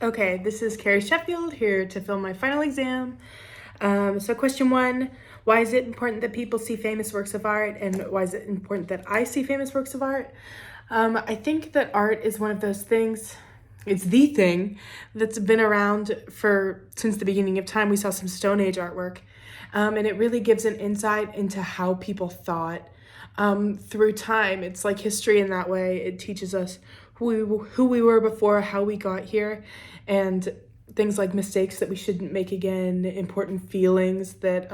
Okay, this is Carrie Sheffield here to film my final exam. So question one, why is it important that people see famous works of art, and why is it important that I see famous works of art? I think that art is one of those things, it's the thing that's been around since the beginning of time. We saw some Stone Age artwork, and it really gives an insight into how people thought through time. It's like history in that way. It teaches us who we were before, how we got here, and things like mistakes that we shouldn't make again, important feelings that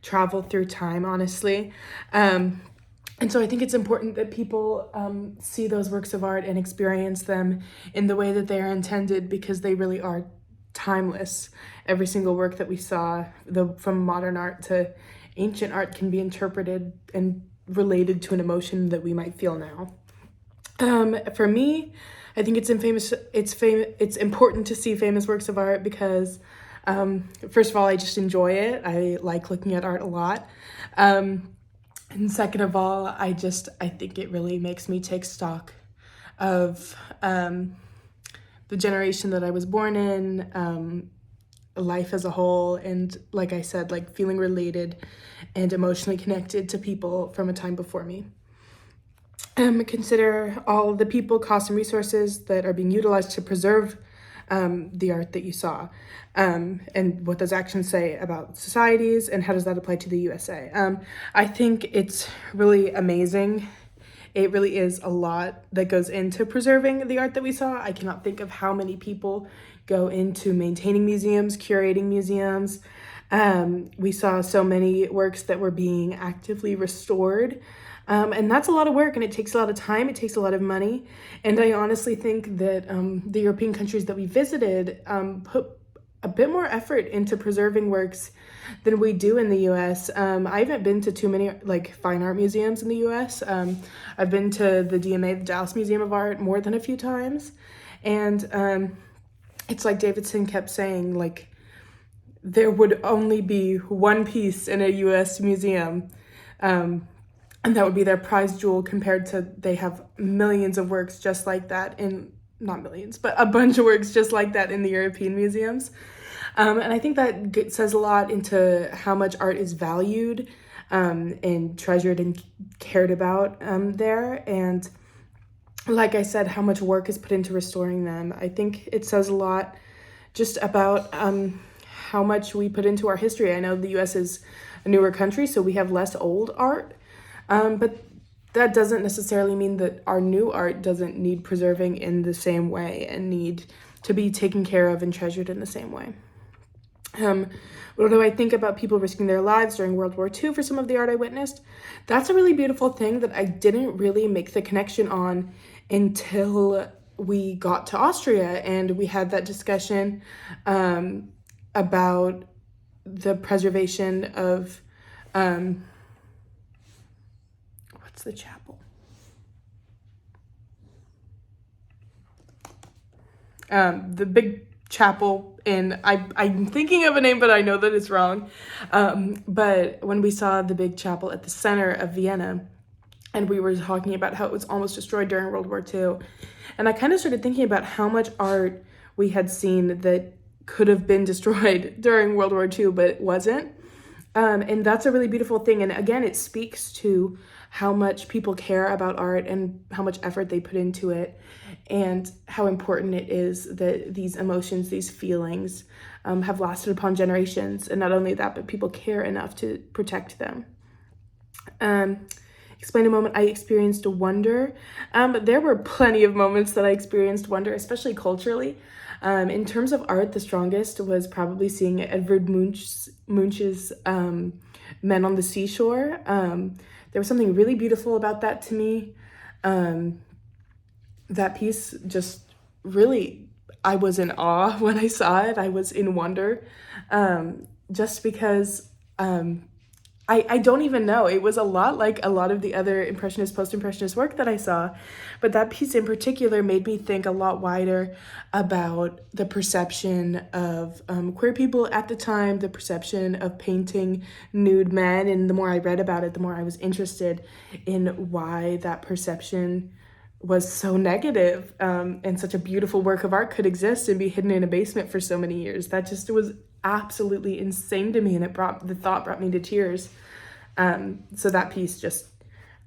travel through time, honestly. And so I think it's important that people see those works of art and experience them in the way that they are intended, because they really are timeless. Every single work that we saw, from modern art to ancient art, can be interpreted and related to an emotion that we might feel now. For me, I think it's important to see famous works of art because, first of all, I just enjoy it. I like looking at art a lot. And second of all, I think it really makes me take stock of the generation that I was born in, life as a whole, and like I said, like feeling related and emotionally connected to people from a time before me. Consider all the people, costs, and resources that are being utilized to preserve the art that you saw, and what those actions say about societies, and how does that apply to the USA. I think it's really amazing. It really is a lot that goes into preserving the art that we saw. I cannot think of how many people go into maintaining museums, curating museums. We saw so many works that were being actively restored. And that's a lot of work, and it takes a lot of time, it takes a lot of money. And I honestly think that the European countries that we visited put a bit more effort into preserving works than we do in the US. I haven't been to too many like fine art museums in the US. I've been to the DMA, the Dallas Museum of Art, more than a few times. And it's like Davidson kept saying, like, there would only be one piece in a US museum. And that would be their prize jewel, compared to they have millions of works just like that not millions, but a bunch of works just like that in the European museums. And I think that says a lot into how much art is valued and treasured and cared about there. And like I said, how much work is put into restoring them. I think it says a lot just about how much we put into our history. I know the US is a newer country, so we have less old art. But that doesn't necessarily mean that our new art doesn't need preserving in the same way and need to be taken care of and treasured in the same way. What do I think about people risking their lives during World War II for some of the art I witnessed? That's a really beautiful thing that I didn't really make the connection on until we got to Austria and we had that discussion about the preservation of what's the chapel? The big chapel I'm thinking of a name, but I know that it's wrong. But when we saw the big chapel at the center of Vienna, and we were talking about how it was almost destroyed during World War II, and I kind of started thinking about how much art we had seen that could have been destroyed during World War II, but it wasn't. And that's a really beautiful thing. And again, it speaks to how much people care about art and how much effort they put into it, and how important it is that these emotions, these feelings, have lasted upon generations. And not only that, but people care enough to protect them. Explain a moment I experienced wonder. There were plenty of moments that I experienced wonder, especially culturally. In terms of art, the strongest was probably seeing Edvard Munch's Men on the Seashore. There was something really beautiful about that to me. That piece just really, I was in awe when I saw it. I was in wonder, just because I don't even know. It was a lot like a lot of the other Impressionist, Post-Impressionist work that I saw. But that piece in particular made me think a lot wider about the perception of queer people at the time, the perception of painting nude men. And the more I read about it, the more I was interested in why that perception was so negative, and such a beautiful work of art could exist and be hidden in a basement for so many years. That just was absolutely insane to me, and the thought brought me to tears. So that piece just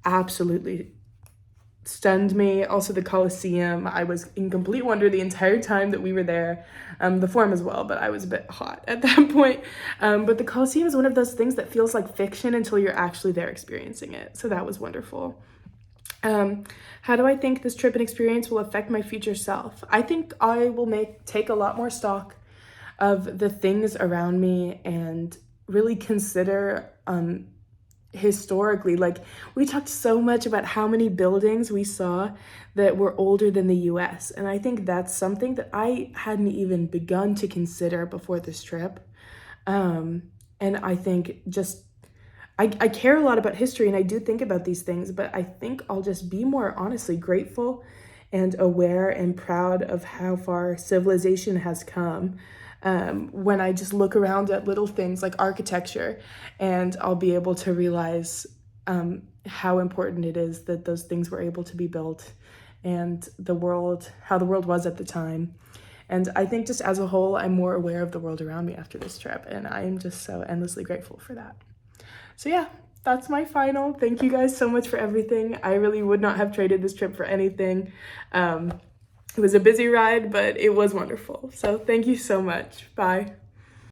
absolutely stunned me. Also, the Colosseum, I was in complete wonder the entire time that we were there. The Forum as well, but I was a bit hot at that point. But the Colosseum is one of those things that feels like fiction until you're actually there experiencing it. So that was wonderful. How do I think this trip and experience will affect my future self? I think I will take a lot more stock of the things around me and really consider historically, like, we talked so much about how many buildings we saw that were older than the US, and I think that's something that I hadn't even begun to consider before this trip. And I think just I care a lot about history, and I do think about these things, but I think I'll just be more honestly grateful and aware and proud of how far civilization has come, when I just look around at little things like architecture, and I'll be able to realize how important it is that those things were able to be built, and how the world was at the time. And I think just as a whole, I'm more aware of the world around me after this trip, and I am just so endlessly grateful for that. So yeah, that's my final. Thank you guys so much for everything. I really would not have traded this trip for anything. It was a busy ride, but it was wonderful. So thank you so much. Bye.